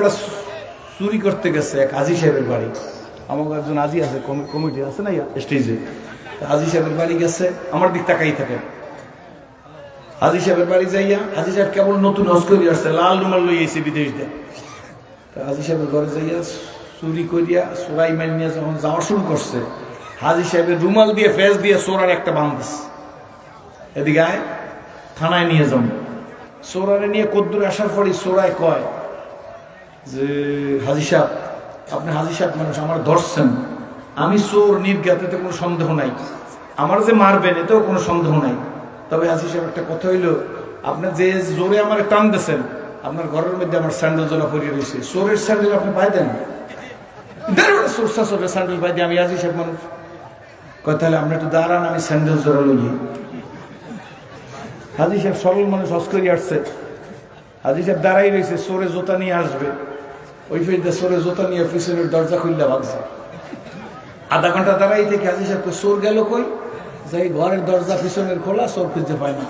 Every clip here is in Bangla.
বেটা চুরি করতে গেছে এক হাজী সাহেবের বাড়ি। আমার একজন হাজী আছে, কমিটি আছে না স্টেজে, হাজী সাহেবের বাড়ি গেছে। আমার দিক তাকাই থাকে। হাজী সাহেবের বাড়ি যাইয়া, হাজী সাহেব কেবল নতুন হজ করে আসছে, লাল রুমাল লই আইছে বিদেশ দিয়ে। হাজী সাহেবের ঘরে যাইয়া চুরি করিয়া চোরাই মাল নিয়ে যখন যাওয়া শুরু করছে, হাজী সাহেবের রুমাল দিয়ে ফেস দিয়ে চোরার একটা বান্ধস। এদিকে আয়, থানায় নিয়ে যান। চোরারে নিয়ে কদ্দুর আসার পরই চোরায় কয় যে হাজী সাহেব, আপনি হাজী সাহেব মানুষ, আমার ধরছেন, আমি চোর নির্জ্ঞাত, এতে কোনো সন্দেহ নাই, আমার যে মারবেন এতেও কোনো সন্দেহ নাই। তবে হাজী সাহেব একটা কথা হইল, আপনি যে জোরে আমার টান দিয়েছেন, আপনার ঘরের মধ্যে আমার স্যান্ডেল জোড়া পরিয়ে রয়েছে, চোরের স্যান্ডেল আপনি পাই দেন? চোরের স্যান্ডেল পাই দিয়ে আমি হাজী সাহেব মানুষ। কথা হলে আপনি একটু দাঁড়ান, আমি স্যান্ডেল জোড়া লই। হাজী সাহেব সরল মানুষ, হজ করে আসছে। হাজী সাহেব দাঁড়াই রয়েছে, চোরে জোতা নিয়ে আসবে। ওই ফেরিতে চোরে জোতা নিয়ে পিছনের দরজা খুললে ভাবছে। আধা ঘন্টা দাঁড়াই থেকে হাজী সাহেব চোর গেল কই, যাই ঘরের দরজা পিছনের খোলা, চোর খুঁজতে পায় না।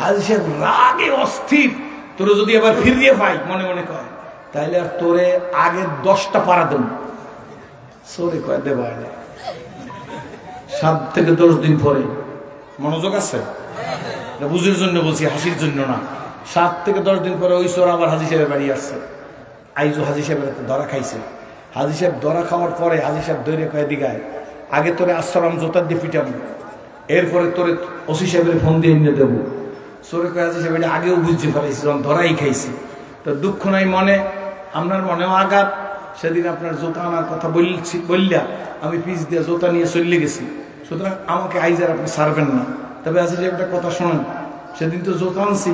হাজী সাহেব রাগে অস্থির, তোরে যদি আবার ফিরিয়ে পাই, মনে মনে কয় তাইলে আর তোরে আগে 10টা পাড়া দেব। চোরে কয় দেব 7 থেকে 10 দিন পরে। মনোযোগ আছে? বুঝের জন্য বলছি, হাসির জন্য না। 7 থেকে 10 দিন পরে ওই চোর আবার হাজী সাহেবের বাড়ি আসছে। আইজো হাজী সাহেবের ধরা খাইছে। হাজী সাহেব ধরা খাওয়ার পরে হাজী সাহেব দৈরে কয়ে দিগায়, আগে তোরে আশ্রম জোতার দিয়ে পিটাবো, এরপরে তোরে ওসি সাহেবের ফোন দিয়ে এনে দেবো। চোরে কয়ে হাজী সাহেব এটা আগেও বুঝতে পারিস, যখন ধরাই খাইছি। তো দুঃখ নাই মনে, আপনার মনেও আঘাত। সেদিন আপনার জোতা আনার কথা বললা আমি পিস দিয়ে জোতা নিয়ে চলে গেছি, সুতরাং আমাকে আইজার আপনি ছাড়বেন না। তবে হাজী সাহেব একটা কথা শোনেন, সেদিন তো জোতা আনছি,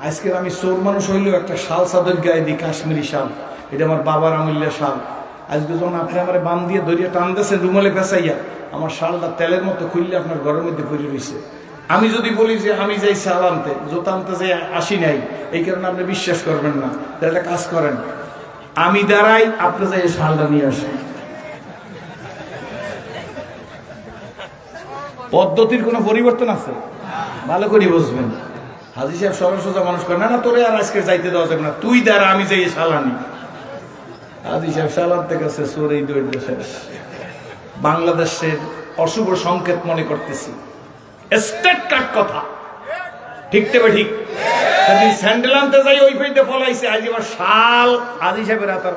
আজকের আমি চোর মানুষ হইলেও একটা শাল চাদর গায়ে দিই, কাশ্মীরি শাল, এটা আমার বাবার আমূল্যের শাল। আজকে যখন আপনি আমার বান দিয়ে দরিয়া টান দিয়েছেন রুমালে পেঁচাইয়া, আমার শালটা তেলের মতো খুললে আপনার ঘরের মধ্যে পড়ে রয়েছে। আমি যদি বলি যে আমি যাই শাল আনতে, জোতা আনতে যাই আসি নাই, এই কারণে আপনি বিশ্বাস করবেন না। তাহলে একটা কাজ করেন, আমি দাঁড়াই, আপনি যাই শালটা নিয়ে আসেন। পদ্ধতির কোনো পরিবর্তন আছে? ভালো করে বুঝবেন। হাজী সাহেব সরল সোজা মানুষ করে না, তোরে আর আজকে যাইতে দেওয়া যাবে না, তুই দাঁড়া, আমি যাই শালানি। হাজী সাহেব শালাতে গেছে, চোরেই দৌড় শেষ। বাংলাদেশের অশুভ সংকেত মনে করতেছি, স্টেট কাট কথা, ঠিক তবে ঠিক। সেদিন স্যান্ডেল আনতে যাই ওই পেইতে পলাইছে, আজ এবার শাল হাজী সাহেবের হাতার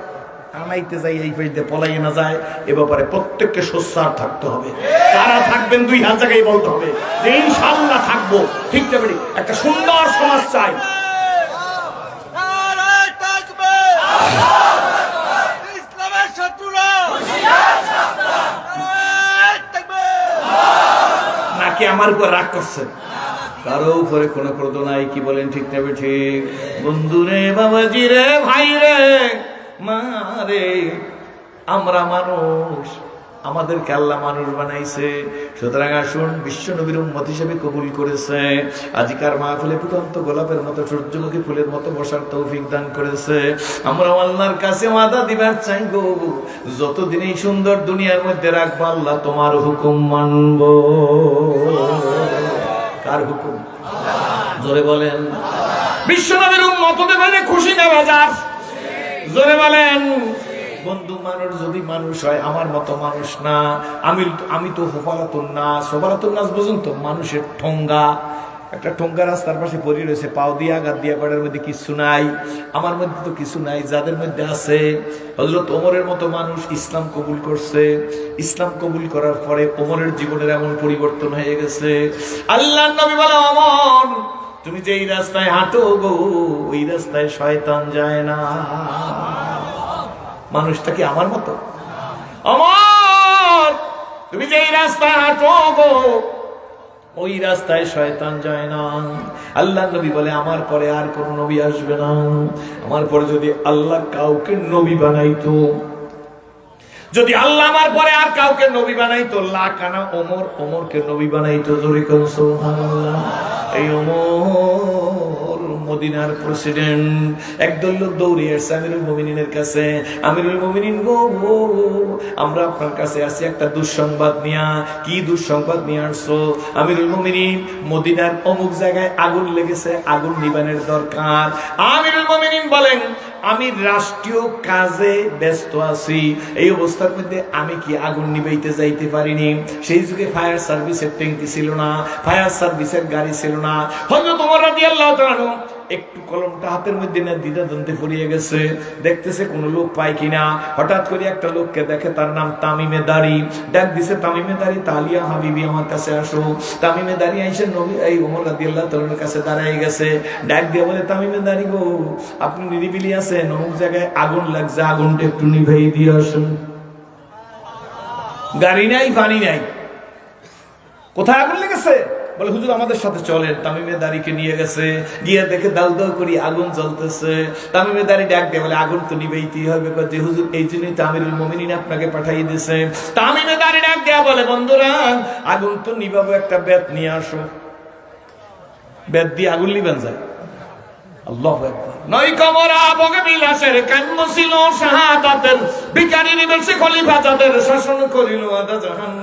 আনাইতে যাই এই পেইতে পলাইয়ে না যায়। এ ব্যাপারে প্রত্যেককে সোচ্চার থাকতে হবে। কারা থাকবেন 2 হাত জায়গায় বলতে হবে যে ইনশাআল্লাহ থাকবো, ঠিক তবে ঠিক। একটা সুন্দর সমাজ চাই। নাকি আমার উপর রাগ করছেন? কারো উপরে কোনো ক্রোধ নাই, কি বলেন ঠিক নেবে ঠিক? বন্ধু রে, বাবাজি রে, ভাই রে, মা রে, আমরা মানুষ, আমাদেরকে আল্লাহ মানুষ বানাইছে। সুতরাং আসুন, বিশ্ব নবীর উম্মত হিসেবে কবুল করেছে। আজকার মাহফিলে ফুটন্ত গোলাপের মতো, সূর্যমুখী ফুলের মতো বসার তৌফিক দান করেছে। আমরা আল্লাহর কাছে ওয়াদা দিবার চাই গো, যতদিন এই সুন্দর দুনিয়ার মধ্যে রাখবো, আল্লাহ তোমার হুকুম মানব। কার হুকুম? জোরে বলেন। বিশ্ব নবীর উম্মত হতে পারে খুশি না বাজার? জোরে বলেন। বন্ধু, মানুষ যদি মানুষ হয়, আমার মতো মানুষ না। আমি তো হোফালাতুন নাস। হোফালাতুন নাস বুঝুন তো, মানুষের ঠোঙ্গা। একটা ঠোঙ্গা রাস্তার পাশে পড়ে রয়েছে, পাও দিয়ে আঘাত দিয়ে পাড়ার মধ্যে কিছু নাই। আমার মধ্যে তো কিছু নাই, যাদের মধ্যে আছে। হযরত ওমরের মতো মানুষ ইসলাম কবুল করছে। ইসলাম কবুল করার পরে ওমরের জীবনের এমন পরিবর্তন হয়ে গেছে, আল্লাহর নবী বলে, ওমর তুমি যে এই রাস্তায় হাঁটো গো, ওই রাস্তায় শয়তান যায় না। মানুষটা কি আমার মতো? ওমর তুমি যে এই রাস্তায় হাঁটো গো, ওই রাস্তায় শয়তান যায় না। আল্লাহ নবী বলে, আমার পরে আর কোন নবী আসবে না। আমার পরে যদি আল্লাহ কাউকে নবী বানাইতো, যদি আল্লাহ আমার পরে আর কাউকে নবী বানাইতো, লাকানা ওমর, ওমরকে নবী বানাইতো। জোরে কোন সুবহানাল্লাহ। এই ওমর মদিনার প্রেসিডেন্ট। একদল লোক দৌড়ে আসছে আমিরুল মুমিনিনের কাছে, আমিরুল মুমিনিন গো, আমরা আপনার কাছে আসি একটা দুঃসংবাদ নিয়া। কি দুঃসংবাদ নিয়ে আসছো? আমিরুল মুমিনিন, মদিনার অমুক জায়গায় আগুন লেগেছে, আগুন নিবানের দরকার। আমিরুল মুমিনিন বলেন, আমি রাষ্ট্রীয় কাজে ব্যস্ত আছি, এই অবস্থার মধ্যে আমি কি আগুন নিবাইতে যাইতে পারিনি? সেই যুগে ফায়ার সার্ভিসের ট্যাঙ্কি ছিল না, ফায়ার সার্ভিসের গাড়ি ছিল না। হযরত ওমর রাদিয়াল্লাহু তাআলা একটু কলমটা হাতের মধ্যে না দ্বিধাদ্বন্দ্বে পড়িয়ে গেছে, দেখতেছে কোন লোক পায় কিনা। হঠাৎ করে একটা লোককে দেখে, তার নাম তামিমে দাড়ি। ডাক দিছে, তামিমে দাড়ি, তালিয়া হাবিবি আমার কাছে আসো। তামিমে দাড়ি আইসে নবী এই ওমর রাদিয়াল্লাহু তাআলার কাছে দাঁড়ায় গেছে। ডাক দিয়ে বলে, তামিমে দাড়ি গো, আপনি নিরিবিলি আছেন, অমুক জায়গায় আগুন লাগছে, আগুনটা একটু নিভাই দিয়ে আসুন। গাড়ি নাই, পানি নাই, কোথায় আগুন লেগেছে? বলে, হুজুর আমাদের সাথে চলেন। তামিমে দাড়িকে নিয়ে গেছে, গিয়ে দেখে দাল দাল করি আগুন জ্বলতেছে। তামিমে দাড়ি ডাক দিয়ে বলে, আগুন তো নিবেইতেই হবে। যে হুজুর এই জন্যই তো আমিরুল মুমিনিন আপনাকে পাঠিয়ে দিয়েছে। তামিমে দাড়ি ডাক দেয়া বলে, বন্ধুরা আগুন তো নিবাবো, একটা বেত নিয়ে আসো। বেত দিয়ে আগুন নিবেন যায়? আল্লাহু আকবার। নয় কমরা বগে বিলাসের কান্ম ছিল শাহাদাতের, ভিখারি নিবেছে খলিফা যাদের, শাসন করিল আদা জাহান।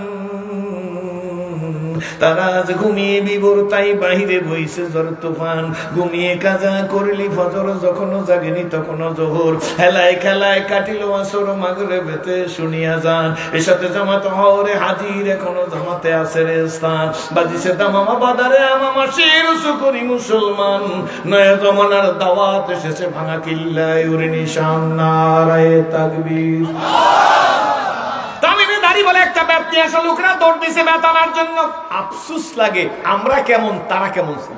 তারা আজ ঘুমিয়ে বিবর, তাই বাহিরে বইছে ঝড় তুফান। ঘুমিয়ে কাজা করলি ফজর, যখন জাগেনি তখন জোহর। হেলায় খেলায় কাটিল আসর, মাগরিবেতে শুনিয়া যান। এর সাথে জামাত হরে হাজির, এখনো জামাতে আছে রে স্থান। বাজিছে দামামা বাদারে আমামা, শির শুকরি মুসলমান। নয়া জমানার দাওয়াত এসেছে ভাঙা কিল্লায়, উড়ে নিশান নারায়ে তাকবীর। বলে একটা ব্যক্তি আসা, লোকরা দৌড় দিছে বেতানার জন্য। আফসোস লাগে, আমরা কেমন তারা কেমন ছিল।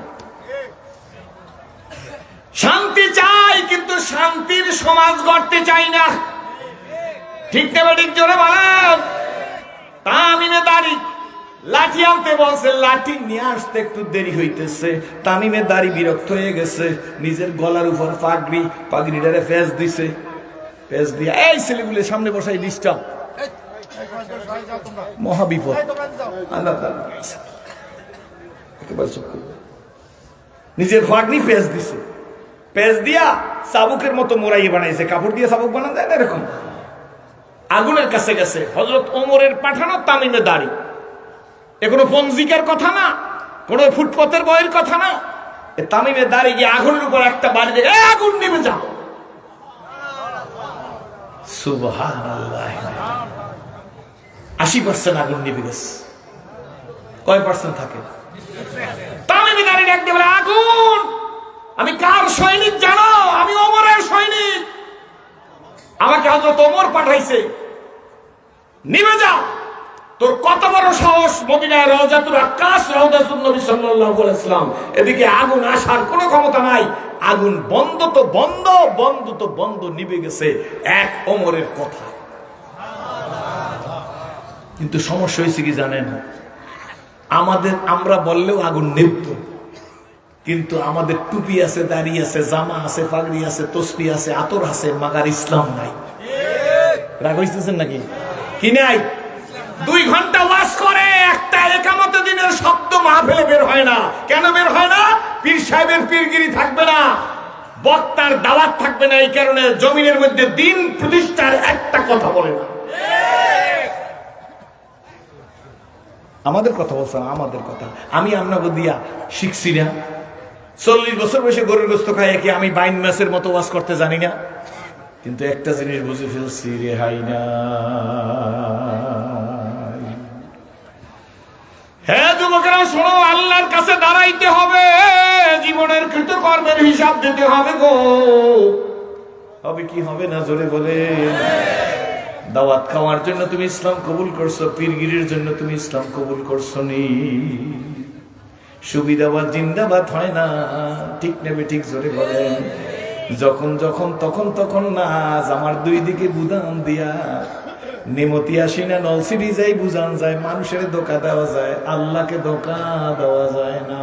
শান্তি চাই, কিন্তু শান্তির সমাজ গড়তে চাই না। ঠিক না ঠিক? জোরে বলেন। তামিমে দাড়ি লাঠি আনতে বলছে, লাঠি নিয়ে আসতে একটু দেরি হইতেছে। তামিমে দাড়ি বিরক্ত হয়ে গেছে, নিজের গলার উপর পাগড়ি, পাগড়িটারে ফেস দিছে। ফেস দিয়ে এই ছেলেগুলো সামনে বসাই ডিস্টার্ব, মহাবিপদ। নিজের ফাগনি পেঁচ দিছে, পেঁচ দিয়া চাবুকের মতো মোড়াইয়ে বানাইছে। কাপড় দিয়ে চাবুক বানানো যায় না এরকম। আগুনের কাছে গেছে। হযরত ওমরের পাঠানো তামিমে দাড়ি। এ কোনো পঞ্জিকার কথা না, কোন ফুটপথের বইয়ের কথা না। তামিমে দাড়ি গিয়ে আগুনের উপর একটা বাড়ি দেখে, আগুন নেমে যাও। সুবহানাল্লাহ। 80% আগুন নিভে গেছে। কয় পার্সেন্ট থাকে? তামিমে দাড়ি ডাক দিয়ে বলে, আগুন আমি কার সৈনিক জানো? আমি ওমরের সৈনিক। আমাকে হযরত ওমর পাঠাইছে, নিভে যাও। তোর কত বড় সাহস, মদিনায় রওজাতুল আকাশ, রওজাতুন নবী সাল্লাল্লাহু আলাইহি ওয়াসাল্লাম, এদিকে আগুন আসার কোনো ক্ষমতা নাই। আগুন বন্ধ তো বন্ধ, বন্ধ তো বন্ধ, নিভে গেছে এক ওমরের কথা। কিন্তু সমস্যা হয়েছে কি জানেন? আমরা বললেও আগুন নিভত, কিন্তু আমাদের টুপি আছে, দাড়ি আছে, জামা আছে, পাগড়ি আছে, তসবি আছে, আতর আছে, মাগার ইসলাম নাই। রাগ হইতেছেন নাকি? কি নাই? 2 ঘন্টা ওয়াজ করে, একটা একামতে দিনের শব্দ মাহফিলে বের হয় না। কেন বের হয় না? পীর সাহেবের পীরগিরি থাকবে না, বক্তার দাওয়াত থাকবে না। এই কারণে জমিনের মধ্যে দিন প্রতিষ্ঠার একটা কথা বলে না। আমাদের কথা বলছে না, আমাদের কথা। আমি আপনাকে দিয়া শিখছি না? 40 বছর বয়সে গরুর গোস্ত খাই কি আমি 22 মাসের মতো ওয়াজ করতে জানি না? কিন্তু একটা জিনিস বুঝে ফেলছি, রেহাই না। হ্যাঁ যুবকেরা শোনো, আল্লাহর কাছে দাঁড়াইতে হবে, জীবনের কৃতকর্মের হিসাব দিতে হবে গো। হবে কি হবে না জোরে বলে? দাওয়াত খাওয়ার জন্য তুমি ইসলাম কবুল করছো, পীরগিরির জন্য তুমি ইসলাম কবুল করছো নি। সুবিধাবাদ জিন্দাবাদ হয় না, ঠিক নেবে ঠিক জোরে বলেন। যখন যখন তখন তখন না, আমার 2 দিকে বুদান দিয়া নেমতি আসি না, নলসিডি যাই বুঝান যায়। মানুষের ধোঁকা দেওয়া যায়, আল্লাহকে ধোঁকা দেওয়া যায় না।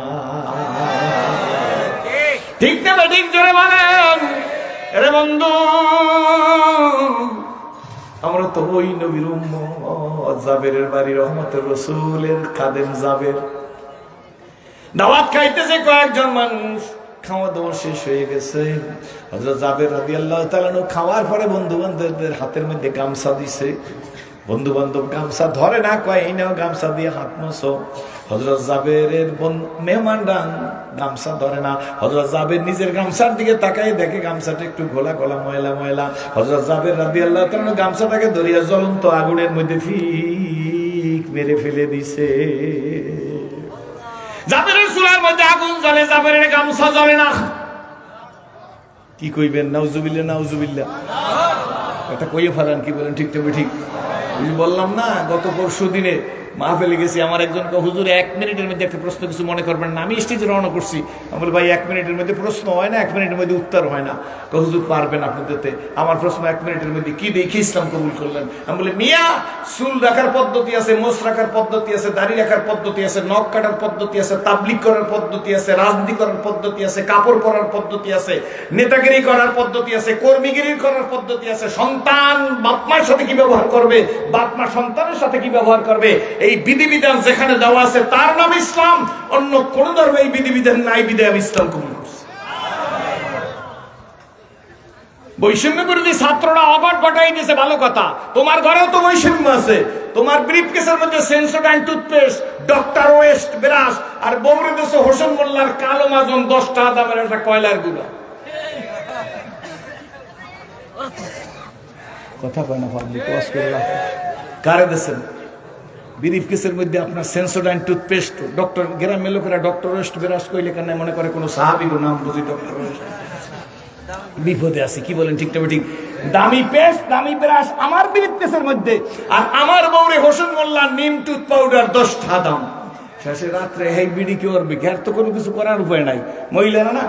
ঠিক নেবে ঠিক জোরে বলেন। আরে বন্ধু, আমরা তো ওই নবীর উম্মত, জাবেরের বাড়ি রহমতের রাসূলের খাদেম জাবের। দাওয়াত খাইতেছে কয়েকজন মানুষ, খাওয়া দাওয়া শেষ হয়ে গেছে। হযরত জাবের রাদিয়াল্লাহু তাআলা খাওয়ার পরে বন্ধু বান্ধবদের হাতের মধ্যে গামছা দিছে। বন্ধু বান্ধব গামছা ধরে না, কয় এই নাও গামছা দিয়ে হাত মোছো। হযরত জাবেরের মেহমানরা গামছা ধরে না। হযরত জাবের নিজের গামছার দিকে তাকায়, দেখে গামছাটা একটু ঘোলা ঘোলা, ময়লা ময়লা। হযরত জাবের রাদিয়াল্লাহু তাআলা গামছাটাকে ধরিয়া জ্বলন্ত আগুনের মধ্যে ফিক মেরে ফেলে দিছে। জাবেরের চুলার মধ্যে আগুন জ্বলে, জাবেরের গামছা জ্বলে না। কি কইবেন? নাউজুবিল্লাহ, নাউজুবিল্লাহ। এটা কইয়ে ফেলেন, কি বলেন? ঠিক তবে ঠিক। বললাম না, গত পরশু দিনে মাহফিলে গেছি, আমার একজন হুজুর 1 মিনিটের মধ্যে একটা প্রশ্ন, কিছু মনে করবেন না, আমি স্টেজে রওনা করছি। আমি বলি, ভাই 1 মিনিটের মধ্যে প্রশ্ন হয় না, 1 মিনিটের মধ্যে উত্তর হয় না। হুজুর পারবেন আপনি দিতে? আমার প্রশ্ন 1 মিনিটের মধ্যে কি দেখে ইসলাম কবুল করলেন? আমি বলি, মিয়া, চুল রাখার পদ্ধতি আছে, মোছ রাখার পদ্ধতি আছে, দাড়ি রাখার পদ্ধতি আছে, নখ কাটার পদ্ধতি আছে, তাবলিগ করার পদ্ধতি আছে, রাজনীতি করার পদ্ধতি আছে, কাপড় পরার পদ্ধতি আছে, নেতাগিরি করার পদ্ধতি আছে, কর্মীগিরি করার পদ্ধতি আছে। সন্তান বাপমার সাথে কি ব্যবহার করবে, বাপমা সন্তানের সাথে কি ব্যবহার করবে, এই বিধিবিধান যেখানে দেওয়া আছে তার নাম ইসলাম। অন্য কোন ধর্মে এই বিধিবিধান নাই, বিধায় আমি ইসলাম কবুল করছি। বৈষম্য বিরোধী ছাত্ররা অগট ঘটাই দিয়েছে, ভালো কথা। তোমার ঘরেও তো বৈষম্য আছে। তোমার ব্রিফকেসের মধ্যে Sensodyne toothpaste, doctor West brush, আর বৌরে দেশে হোসেন মোল্লার কালো মাজন 10 টাকা দামের একটা কয়লার গুঁড়া। কথা কয় না পাবলিক, ওয়াজ করলাম কারে দেশেন? ব্রিফকেসের মধ্যে আপনার সেন্সোডাইন টুথপেস্ট, ডক্টর গ্রামের লোকেরা ডক্টর ওয়েস্ট ব্রাশ কইলে কেন মনে করে কোনো সাহাবীর নাম বুঝি ডক্টর ওয়েস্ট। বিপদে আছে, কি বলেন? ঠিক তবে ঠিক। দামি পেস্ট, দামি ব্রাশ আমার ব্রিফকেসের মধ্যে, আর আমার বউরে হোসেন মোল্লার নিম টুথ পাউডার 10 টাকা দাম। শেষে রাত্রে হেই বিড়ি কি করবে? ঘের তো কোনো কিছু করার উপায় নাই। মহিলারা না,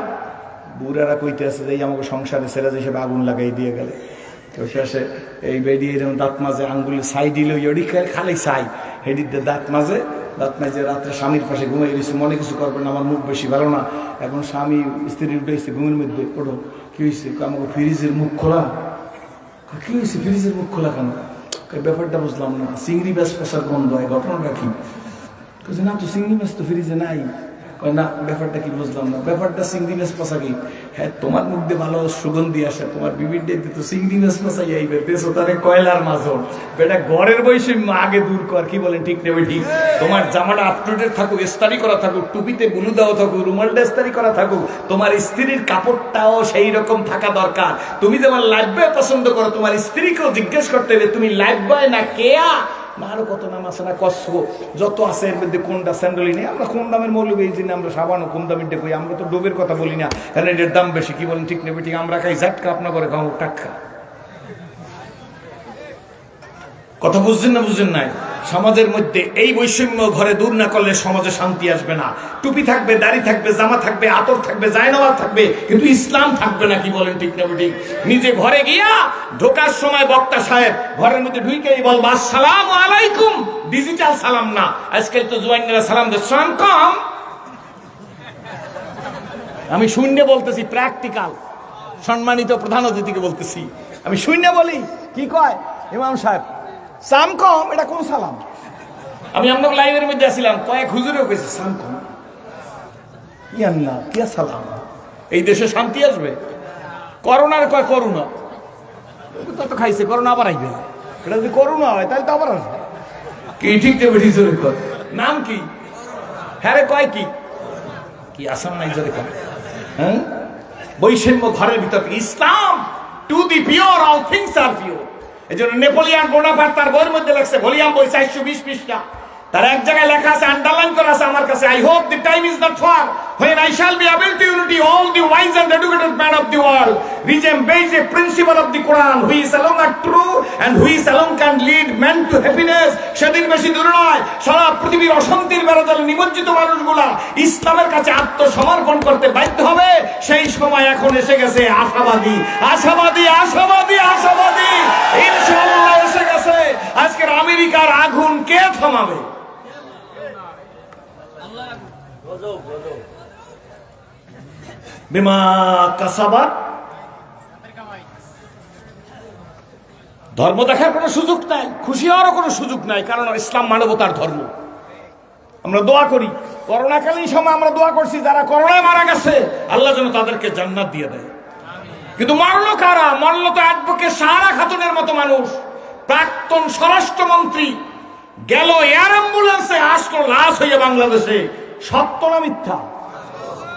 বুড়ারা কইতে আছে যে আমাকে সংসারে ছেলে হিসেবে আগুন লাগাই দিয়ে গেলে। তো শেষে এই বেরিয়ে এরকম দাঁত মাঝে আঙ্গুলে ছাই দিল, খালি ছাই হেডিতে দাঁত মাঝে রাত্রে স্বামীর পাশে ঘুমিয়ে গেছে। মনে কিছু করবেন না, আমার মুখ বেশি ভালো না। এখন স্বামী স্ত্রী উঠেছে ঘুমের মধ্যে, ওঠো কি হয়েছে? আমাকে ফ্রিজের মুখ খোলা। কি হয়েছে? ফ্রিজের মুখ খোলা কেন? ব্যাপারটা বুঝলাম না। চিংড়ি মাছ পেশার গন্ধ হয়, ঘটনাটা কি? না তো চিংড়ি মাছ তো ফ্রিজে নাই। না, ব্যাপারটা কি বুঝলাম না। ব্যাপারটা চিংড়ি মাছ পচা কি? হ্যাঁ, তোমার মুখ দিয়ে ভালো সুগন্ধি আসে, তোমার বিবির ডেতে তো চিংড়ি মাছ পচাই আইবে, দেশো তারে কয়লার মাঝন। বেটা ঘরের বৈষম্য আগে দূর কর, কি বলেন? ঠিক নেবে ঠিক। তোমার জামাটা আপটুডেট থাকুক, ইস্তারি করা থাকুক, টুপিতে বুলু দেওয়া থাকুক, রুমালটা ইস্তারি করা থাকুক, তোমার স্ত্রীর কাপড়টাও সেই রকম থাকা দরকার। তুমি যেমন লাইফ বয় পছন্দ করো, তোমার স্ত্রীকেও জিজ্ঞেস করতে হবে তুমি লাইফ বয় না কেয়া। না আরো কত নাম আছে না, কষ্ট যত আছে এর মধ্যে কোনটা স্যান্ডেলি নেই। আমরা কম দামের মৌলবী, এই জন্য আমরা সাবানও কম দামের কই। আমরা তো ডোবের কথা বলি না, কারণ এটার দাম বেশি। কি বলেন? ঠিক নেবে ঠিক। আমরা খাই ঝাটকা, আপনার করে খাও টাটকা। কথা বুঝছেন না? বুঝছেন নাই? সমাজের মধ্যে এই বৈষম্য ঘরে দূর না করলে সমাজে শান্তি আসবে না। টুপি থাকবে, দাড়ি থাকবে, জামা থাকবে, আতর থাকবে, জায়নামাজ থাকবে, কিন্তু ইসলাম থাকবে না। কি বলেন? ঠিক না ঠিক। নিজে ঘরে গিয়া ঢোকার সময় বক্তা সাহেব ঘরের মধ্যে ঢুকেই বলবো আসসালামু আলাইকুম। ডিজিটাল সালাম না, আজকাল তো জুয়াইনেরা সালাম দেয় সালাম কম। আমি শূন্য বলতেছি, প্র্যাকটিক্যাল। সম্মানিত প্রধান অতিথিকে বলতেছি, আমি শূন্য বলি। কি কয় ইমাম সাহেব? সাম কম। এটা কোন সালাম? আমি আপনার লাইভের মধ্যে আসছিলাম, কয়েক হুজুরেও কইছে সাম কম। ইয়াল্লাহ, কি সালাম? এই দেশে শান্তি আসবে? করোনার কয় করোনা, তত খাইছে, করোনা আবার আইবে। এটা যদি করোনা হয় তাহলে তো আবার আসবে। কি ঠিক দেবে? নাম কি? হ্যাঁ রে, কয় কি কি আসাম নাই জোরে কয়? হ্যাঁ, বৈষম্য ঘরের ভিতর। Islam to the pure all things are pure. এই জন্য নেপোলিয়ান বোনাপার্ট তার বইয়ের মধ্যে লেখছে, ভলিউম বই 420 পৃষ্ঠা, তার এক জায়গায় লেখা আছে, আন্ডারলাইন করা আছে আমার কাছে, I hope the time is not far when I shall be able to unite all the wise and educated men of the world, resembles a principle of the Quran, who is alone are true and who is alone can lead men to happiness. সেদিন বেশি দূর নয়, সারা পৃথিবীর অশান্তির বেড়াজালে নিমজ্জিত মানুষগুলা ইসলামের কাছে আত্মসমর্পণ করতে বাধ্য হবে। সেই সময় এখন এসে গেছে। আশাবাদী, আশাবাদী, আশাবাদী, আশাবাদী ইনশাআল্লাহ এসে গেছে। আজকের আমেরিকার আগুন কে থামাবে? বিমা কাসাবাত। ধর্ম দেখার কোনো সুযোগ নাই, খুশি হওয়ারও কোনো সুযোগ নাই, কারণ ইসলাম মানবতার ধর্ম। আমরা দোয়া করি, করোনাকালীন সময় আমরা দোয়া করছি যারা করোনায় মারা গেছে আল্লাহ যেন তাদেরকে জান্নাত দিয়ে দেয়। কিন্তু মরলো কারা? মরলো তো অ্যাডভোকেট সাহারা খাতুনের মতো মানুষ। প্রাক্তন স্বরাষ্ট্রমন্ত্রী গেল এয়ার অ্যাম্বুলেন্সে, আসলো লাশ হইয়া বাংলাদেশে। সত্য না মিথ্যা?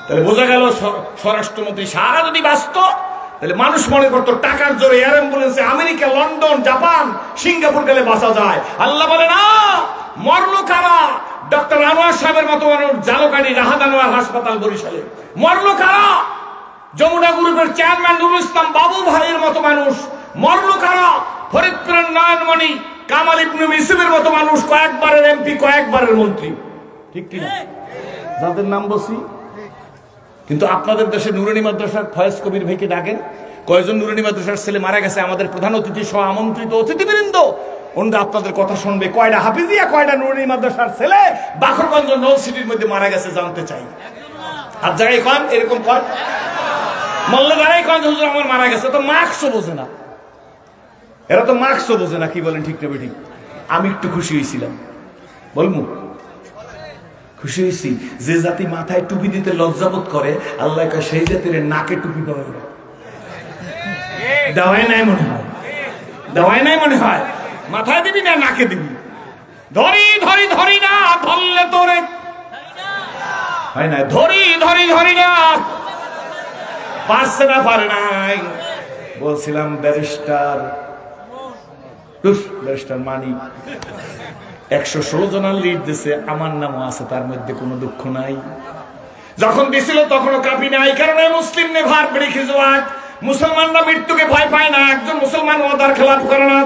তাহলে বোঝা গেল স্বরাষ্ট্রমন্ত্রী সারা যদি বাঁচত তাহলে মানুষ মনে করতো টাকার জোরে এয়ার অ্যাম্বুলেন্সে আমেরিকা, লন্ডন, জাপান, সিঙ্গাপুর গেলে বাঁচা যায়। আল্লাহ বলে না, মরলো কারা? ডক্টর আনোয়ার সাহেবের মতো মানুষ জালকাঠি রাহাত আনোয়ার হাসপাতাল বরিশালে। মরলো কারা? যমুনা গ্রুপের চেয়ারম্যান নুরুল ইসলাম বাবু ভাইয়ের মতো মানুষ। মরলো কারা? ফরিদপুরের নয়নমণি কামাল ইবনে ইউসুফের মতো মানুষ, কয়েকবারের এমপি, কয়েকবারের মন্ত্রী। ঠিক কিনা? যাদের নাম বলছি। কিন্তু আপনাদের দেশে নুরানি মাদ্রাসার ফয়েজ কবির ভাইকে ডাকেন, কয়জন নুরানি মাদ্রাসার ছেলে মারা গেছে, আমাদের প্রধান অতিথি সহ আমন্ত্রিত অতিথিবৃন্দ, ওনারা আপনাদের কথা শুনবে। কয়টা হাফিজিয়া, কয়টা নুরানি মাদ্রাসার ছেলে বাখরগঞ্জ নল সিটির মধ্যে মারা গেছে জানতে চাই। আর জায়গায় কন এরকম কন, মোল্লা যারাই কন হুজুর আমার মারা গেছে, তো মার্কসও বোঝে না। এরা তো মার্কসও বোঝে না। কি বলেন, ঠিক না বেঠিক? আমি একটু খুশি হয়েছিলাম, বলবো খুশি হয়েছি। যে জাতি মাথায় টুপি দিতে লজ্জাবোধ করে, আল্লাহ সেই জাতির নাকে টুপি দেওয়াই নাই মনে হয়, দেওয়াই নাই মনে হয়। মাথায় দিবি না নাকে দিবি? ধরি ধরি ধরি না, ধরলে তোরে হয় না। ধরি ধরি ধরি না, পারছে না, পারে নাই। বলছিলাম ব্যারিস্টার মানি 116 জনের লিড দিছে, আমার নামও আছে, তার মধ্যে কোনো দুঃখ নাই। যখন দিছিল তখনও কাঁপি নাই, কারণ মুসলিম নেভার ব্রেক হিজ ওয়ার্ড। মুসলমানরা মৃত্যুকে ভয় পায় না, একজন মুসলমান ওয়াদার খেলাফ করে না।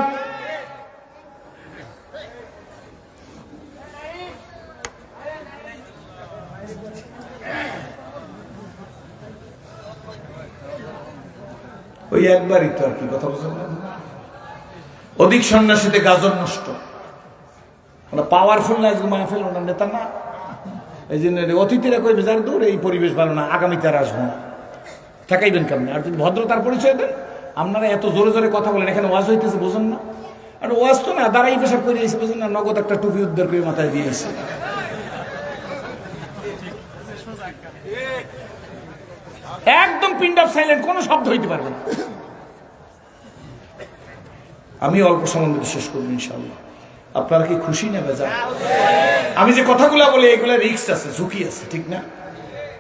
ওই একবারই তো, আর কি কথা বলছেন। অধিক সন্ন্যাসীতে গাজর নষ্ট, পাওয়ারফুল না, মাহফিল ওনার নেতা না। এই জন্য অতিথিরা কইবে যার দূর, এই পরিবেশ ভালো না, আগামীতে আর আসবো না। ঠেকাইবেন কেমন? আর যদি ভদ্রতার পরিচয় দেন। আপনারা এত জোরে জোরে কথা বলেন, এখানে ওয়াজ হইতেছে, বোঝেন না? আর ওয়াজ তো না, দাঁড়াই পেশাব করে এসে, বোঝেন না? নগদ একটা টুপি উদ্ধার করে মাথায় দিয়েছে। একদম পিন্ড অফ সাইলেন্ট, কোনো শব্দ হইতে পারবে না। আমি অল্প সময় শেষ করবো ইনশাআল্লাহ। আপনারা কি খুশি না বেজা? আমি যে কথাগুলো বলি এগুলো রিস্ক আছে, ঝুঁকি আছে, ঠিক না?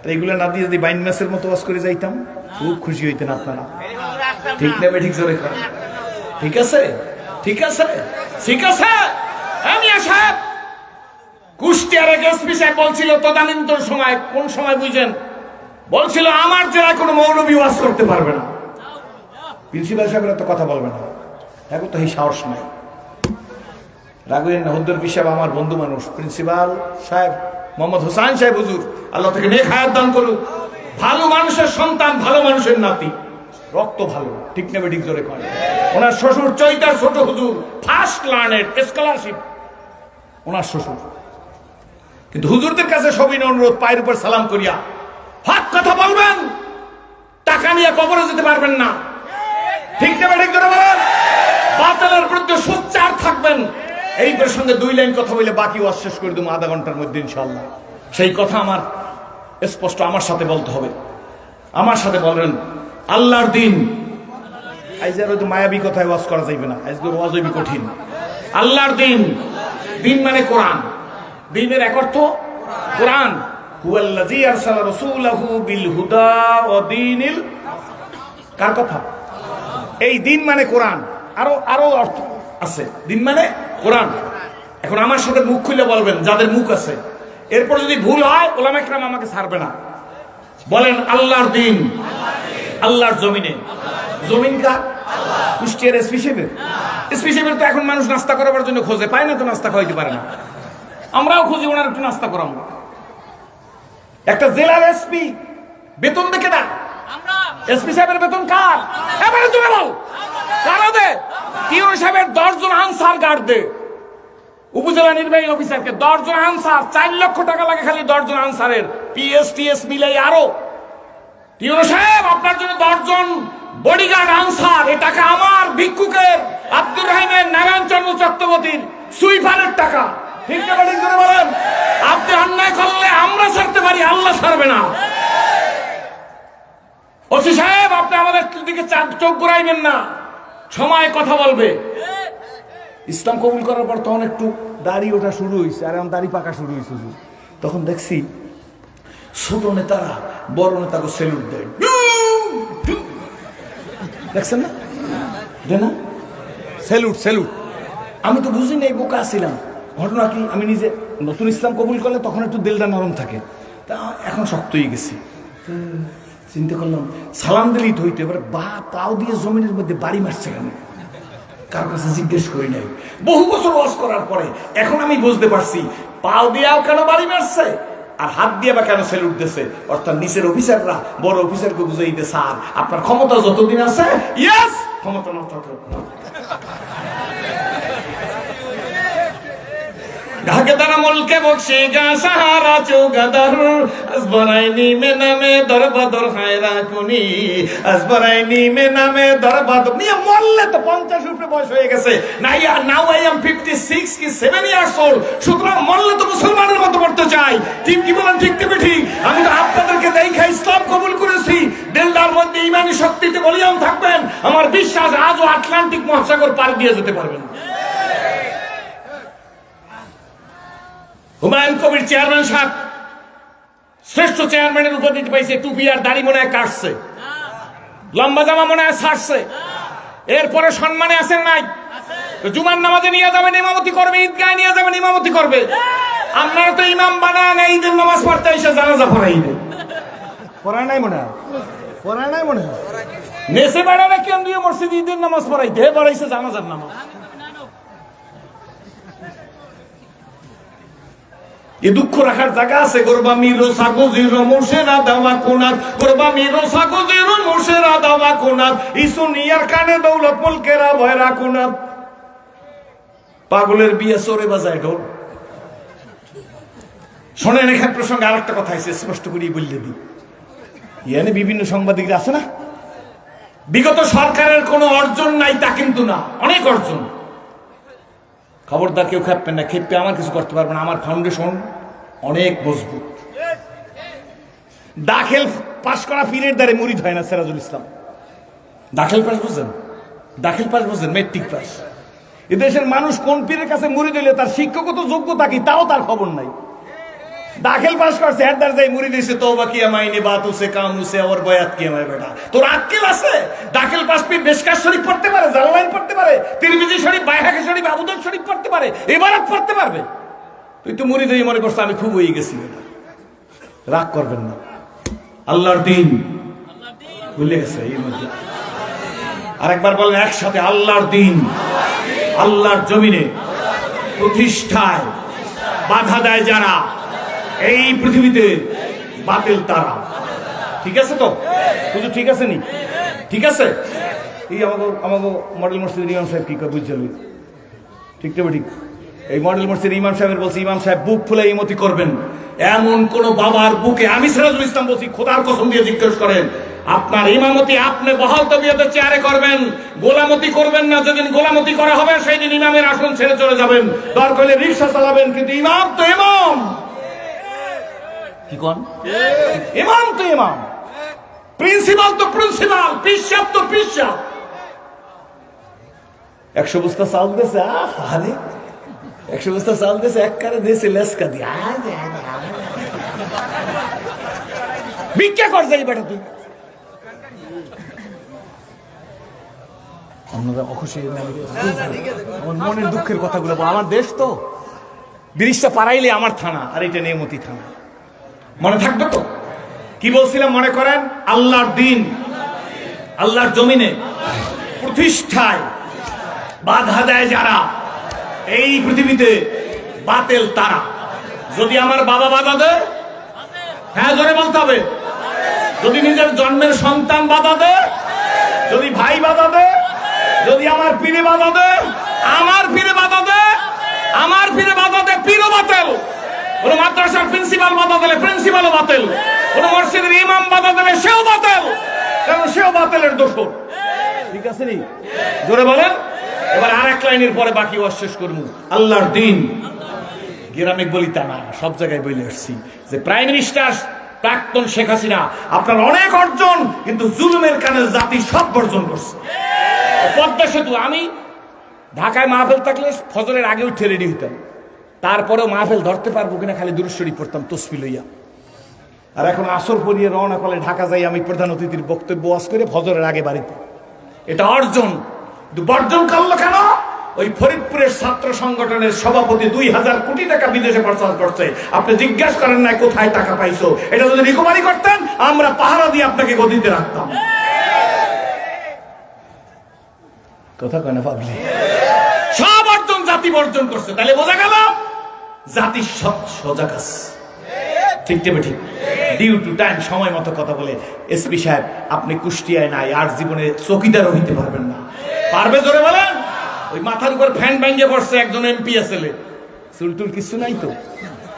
তো এগুলো না দিয়ে যদি বাইন ম্যাচের মতো ওয়াজ করে যাইতাম, খুব খুশি হইতেন আপনারা। ঠিক না? ঠিক জোরে করেন। ঠিক আছে, ঠিক আছে, ঠিক আছে। আমি সাহেব কুষ্টিয়ার এক এসপি সাহেব বলছিল তদানীন্তন সময়, কোন সময় বুঝেন, বলছিল আমার জেলায় কোনো মৌলবী ওয়াজ করতে পারবে না। প্রিন্সিপাল সাহেবের তো কথা বলবে না, এখন তো এই সাহস নাই। রাগুয়েন হুদ্দুর সাহেব আমার বন্ধু মানুষ, প্রিন্সিপাল সাহেব মোহাম্মদ হোসাইন সাহেব হুজুর, আল্লাহ থেকে নেক হায়াত দান করুন। ভালো মানুষের সন্তান, ভালো মানুষের নাতি, রক্ত ভালো, ঠিক না? ঠিক জোরে করে। ওনার শ্বশুর চৈতার ছোট হুজুর, ফার্স্ট লার্নের স্কলারশিপ ওনার শ্বশুর। কিন্তু হুজুরদের কাছে সবিনয় অনুরোধ, পায়ের উপর সালাম করিয়া হক কথা বলবেন, টাকা নিয়ে কবরে যেতে পারবেন না। ঠিক না? ঠিক জোরে বলেন। বাতিলের বিরুদ্ধে সোচ্চার থাকবেন। এই প্রসঙ্গে 2 লাইন কথা বলে বাকি ওয়াজ শেষ করে দেবো আধা ঘন্টার মধ্যে ইনশাআল্লাহ। সেই কথা আমার স্পষ্ট আমার সাথে বলতে হবে। আমার সাথে বলবেন, আল্লাহর দিন। আজ আর হয়তো মায়াবী কথায় ওয়াজ করা যাইবে না, আজকে ওয়াজ হইবে কঠিন। আল্লাহর দিন, দিন মানে কোরআন। দিনের এক অর্থ কোরআন। হুয়াল্লাযী আরসালা রাসূলাহু বিল হুদা ওয়া দীনিল, কার কথা? এই দিন মানে কোরআন। আরো অর্থ আছে, দিন মানে কোরআন। এখন আমার সাথে মুখ খুলে বলবেন, যাদের মুখ আছে। এরপর যদি ভুল হয় ওলামা ইকরাম আমাকে ছাড়বে না। বলেন আল্লাহর দিন, আল্লাহর জমিনে। জমিন কার? কুষ্টিয়ার এসপি সাহেবের। এসপি সাহেবের তো এখন মানুষ নাস্তা করার জন্য খোঁজে, পায় না তো, নাস্তা খাওয়াইতে পারে না। আমরাও খুঁজি ওনার একটু নাস্তা করাবো। একটা জেলার এসপি বেতন দেখে না, এসপি সাহেবের বেতন কার? এবারে তুমি বল, কারা দে? টিওন সাহেবের 10 জন আনসার গার্ড দে। উপজেলা নির্বাহী অফিসারকে 10 জন আনসার, 4 লক্ষ টাকা লাগে খালি 10 জন আনসারের, পিএসটিএস মিলাই আরো। টিওন সাহেব আপনার জন্য 10 জন বডিগার্ড আনসার, এ টাকা আমার, ভিক্ষুকের, আব্দুর রহিমের, নারায়ণ চন্দ্র চক্রবর্তীর, সুইপারের টাকা। ঠিক না? ঠিক করে বলেন। আপনি অন্যায় করলে আমরা ছাড়তে পারি, আল্লাহ ছাড়বে না। ওসি সাহেব আপনি আমাদের দিকে চোখ ঘুরাইবেন না, সময় কথা বলবে। ইসলাম কবুল করার পর তখন একটু দাড়ি ওঠা শুরু হয়েছে, আর এখন দাড়ি পাকা শুরু হয়েছে। তখন দেখছি ছোট নেতারা বড় নেতাকে সেলুট দেয়, দেখছেন না? দে না সেলুট সেলুট। আমি তো বুঝি নাই, বোকা ছিলাম। ঘটনা কি, আমি নিজে নতুন ইসলাম কবুল করলে তখন একটু দিলটা নরম থাকে, তা এখন শক্ত হয়ে গেছি। চিন্তা করলাম সালাম দিলেই তো হইতো, এবার পাও দিয়ে জমিনের মধ্যে বাড়ি মারছে কেন, কার কাছে জিজ্ঞেস করি নাই। বহু বছর ওয়াজ করার পরে এখন আমি বুঝতে পারছি পাও দিয়েও কেন বাড়ি মারছে আর হাত দিয়ে বা কেন সেলুট দিছে। অর্থাৎ নিচের অফিসাররা বড় অফিসারকে বুঝাইতে, স্যার আপনার ক্ষমতা যতদিন আছে, ইয়েস ক্ষমতা না ততদিন। ঢাকে তারা মুলকে বক্সিগা সাহারা চৌগাদার আসবরাইনি মে নামে দরবাদর হায়রা কুনি আসবরাইনি মে নামে দরবাদর নিয়ে মরলে তো 50 উপরে বয়স হয়ে গেছে না। নাও আই এম 56 কি 7 ইয়ার্স ওল্ড। সুতরাং মরলে তো মুসলমানের মতো মরতে চাই। ঠিক কি বলেন? ঠিক কি ঠিক? আমি তো আপনাদেরকে দেখা ইসলাম কবুল করেছি। দিলদার মধ্যে ইমানি শক্তিতে বলিয়াম থাকবেন। আমার বিশ্বাস আজও আটলান্টিক মহাসাগর পার দিয়ে যেতে পারবেন। হুমায়ুন কবির চেয়ারম্যান সাহেব শ্রেষ্ঠ চেয়ারম্যানের উপাধি পাইছে। টুপি আর দাড়ি মনে হয় কাটছে, লম্বা জামা মনে হয় ছাড়ছে। এরপরে সম্মানে আছেন নাই? জুমার নামাজে নিয়ে যাবেন, ইমামতি করবে, ঈদগাহে নিয়ে যাবেন, ইমামতি করবে। আপনারা তো ইমাম বানায় না, ঈদের নামাজ পড়তে এসে জানাজা পড়াই দেন। পড়ায় নাই মনে হয়, পড়ায় নাই মনে হয়। নেশে বেড়ারা কেন্দ্রীয় মসজিদ ঈদের নামাজ পড়াইতে, হে পড়াইছে জানাজার নামাজ। এ দুঃখ রাখার জায়গা আছে? গোরবা মিরো সাগজিরো মোশেরা দাওয়া কোনাত, গোরবা মিরো সাগজিরো মোশেরা দাওয়া কোনাত, ইসুনিয়ার কানে দৌলত মুলকেরা ভয়রা কোনাত। পাগলের বিয়ে চোরে বাজায় ঢোল। শোনেন, এখানে প্রসঙ্গে আরেকটা কথা আছে, স্পষ্ট করে বললে দিই। ইয়ানে বিভিন্ন সাংবাদিকরা আছে না, বিগত সরকারের কোনো অর্জন নাই তা কিন্তু না, অনেক অর্জন। খবরদার কেউ খেপবেন না, খেপে আমার কিছু করতে পারবে না। আমার ফাউন্ডেশন অনেক মজবুত। দাখিল পাশ করা পীরের দ্বারে মুরিদ হয় না। সিরাজুল ইসলাম দাখিল পাস বুঝেন? দাখিল পাস বুঝেন? Matric pass. এদেশের মানুষ কোন পীরের কাছে মুরিদ হইলে তার শিক্ষকগত যোগ্যতা কি তাও তার খবর নাই। দাখিল পাস করছে, এর দ্বারা যাই মুরিদ হইছে, তওবা কিয়া মাইনে বাত উসে কাম উসে আর বয়াত কিয়া মাই বেটা। তোর আক্কেল আছে? দাখিল পাস পীর বেশকার শরীফ পড়তে পারে, জালালাইন পড়তে পারে, তিরমিজি শরীফ, বাইহাকি শরীফ, আবু দাউদ শরীফ পড়তে পারে, ইবারত পড়তে পারবে। তুই তো মুরিদ হয়ে মনে করছ আমি খুব হয়ে গেছি। রাগ করবেন না, আল্লাহর দিন ভুলে গেছে এই মধ্যে। আরেকবার বলেন একসাথে, আল্লাহর দিন আল্লাহর জমিনে প্রতিষ্ঠায় বাধা দেয় যারা, এই পৃথিবীতে বাতিল তারা। ঠিক আছে তো? শুধু ঠিক আছে নি? ঠিক আছে। এই আমাকে মডেল মসজিদের ইমাম সাহেব কি বুঝছেন? ঠিক তো? ঠিক। এই মডেল মসজিদের ইমাম সাহেবের বলছি, ইমাম সাহেব বুক ফুলে ইমতি করবেন। এমন কোন বাবার বুকে, আমি সিরাজুল ইসলাম বলছি, খোদার কসম দিয়ে জিজ্ঞেস করেন, আপনার ইমামতি আপনি বহাল তবিয়তের চেয়ারে করবেন, গোলামতি করবেন না। যেদিন গোলামতি করা হবে সেই দিন ইমামের আসন ছেড়ে চলে যাবেন, দরকার হলে রিক্সা চালাবেন, কিন্তু ইমাম তো ইমাম। কি কোন? ইমাম তো ইমাম, প্রিন্সিপাল তো প্রিন্সিপাল, পিসাব তো পিসাব। 100 বস্তা চাল দিয়েছে, আরে 100 বস্তা চাল দিয়েছে, এক কারে দিয়েছে লেসকা দিয়ে। ভিক্ষা কর যাই বেটা তুই। আপনারা অখুশি, আমার মনের দুঃখের কথাগুলো। আমার দেশ তো ব্রিজটা পারাইলে আমার থানা, আর এটা নেমতি থানা। মনে থাকবে তো? কি বলছিলাম মনে করেন? আল্লাহর দিন আল্লাহর জমিনে প্রতিষ্ঠায় বাধা দেয় যারা, এই পৃথিবীতে বাতিল তারা। যদি আমার বাবা বাধা দেয়, হ্যাঁ জোরে বলতে হবে। যদি নিজের জন্মের সন্তান বাধা দেয়, যদি ভাই বাধা দেয়, যদি আমার পীরে বাধা দেয়, আমার পীরে বাধা দেয়, আমার পীরে বাধা দেয়, পীরও বাতিল। কোন মাদ্রাসার প্রিন্সিপাল বাধা দিলে প্রিন্সিপালও বাতিল। কোন মসজিদের ইমাম বাধা দিলে সেও বাতিল, কারণ সেও বাতিলের দোষর। ঠিক আছে নি? জোরে বলেন। এবার আর এক লাইনের পরে বাকি ওয়াজ শেষ করব। আল্লাহর দিন গ্রামে বলি তা না, সব জায়গায় বলে আসছি যে প্রাইম মিনিস্টার প্রাক্তন শেখ হাসিনা, আপনার অনেক অর্জন, কিন্তু জুলুমের কারণে জাতি সব বর্জন করছে। পদ্মা সেতু, আমি ঢাকায় মাহফিল থাকলে ফজরের আগে উঠে রেডি হইতাম, তারপরেও মাহফিল ধরতে পারবো কিনা খালি দুরূদ শরীফ পড়তাম তসবিহ লইয়া। আর এখন আসর পড়িয়ে রওনা করলে ঢাকা যাই আমি প্রধান অতিথির বক্তব্য ওয়াজ করে ফজরের আগে বাড়িতে। এটা অর্জন। বর্জন করলো কেন? ওই ফরিদপুরের ছাত্র সংগঠনের সভাপতি 2000 কোটি টাকা বিদেশে পাচার করছে। আপনি জিজ্ঞাসা করেন না কোথায় টাকা পাইছো। এটা যদি রিকভারি করতেন আমরা পাহারা দিয়ে আপনাকে গদিতে রাখতাম। কথা কয় না পাবলি? সব অর্জন জাতি বর্জন করছে। তাহলে বোঝা গেল জাতি সজাগ আছে। ঠিক ঠিক ঠিক। ডিউ টু টাইম, সময় মতো কথা বলে। এসপি সাহেব আপনি কুষ্টিয়ায় নাই, আর জীবনে চৌকিদারও হইতে পারবেন না। পারবে জোরে বলেন? ওই মাথার উপর ফ্যান ভাঙ্গে পড়ছে একজন এমপি আসলে, চুলটুল কিছু নাই তো,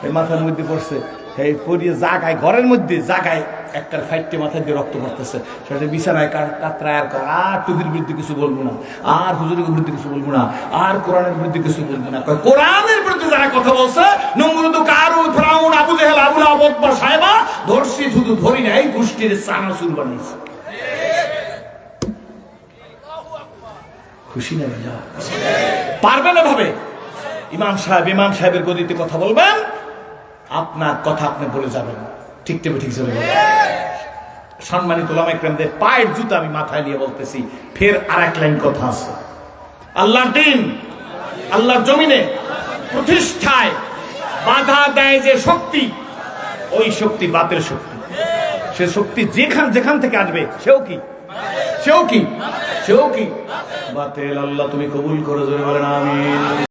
এই মাথার মধ্যে পড়ছে, এই পরিয়ে জাগায় ঘরের মধ্যে জাগায় একটা ফাইটে মাথায় দিয়ে রক্ত পড়তেছে, সেটা বিছানায় কাতরায় আর টুপির বিরুদ্ধে কিছু বলবো না, আর হুজুরের বিরুদ্ধে কিছু বলবো না, আর কোরআনের বিরুদ্ধে কিছু বলবো না। কোরআনের বিরুদ্ধে যারা কথা বলছে নমরুদ কারুন ফিরআউন আবু জেহেল আবু লাহাব উতবা সাহেবা ধরছি, শুধু ধরি না, এই গোষ্ঠীর চানাচুর বানিয়েছে। খুশি না ভাইয়া? পারবেন এভাবে? ইমাম সাহেবের গদিতে কথা বলবেন, আপনার কথা আপনি বলে যাবেন। ঠিক ঠিক ঠিক চলে যাবেন। সম্মানিত উলামা ইকরামদের পায়ের জুতা আমি মাথায় নিয়ে বলতেছি, ফের আরেক লাইন কথা আছে। আল্লাহর দ্বীন, আল্লাহর জমিনে প্রতিষ্ঠায় বাধা দেয় যে শক্তি, ওই শক্তি বাতের শক্তি। সে শক্তি যেখান থেকে আসবে সেও কি বাতেল। আল্লাহ তুমি কবুল করে জোরে বলেন আমিন।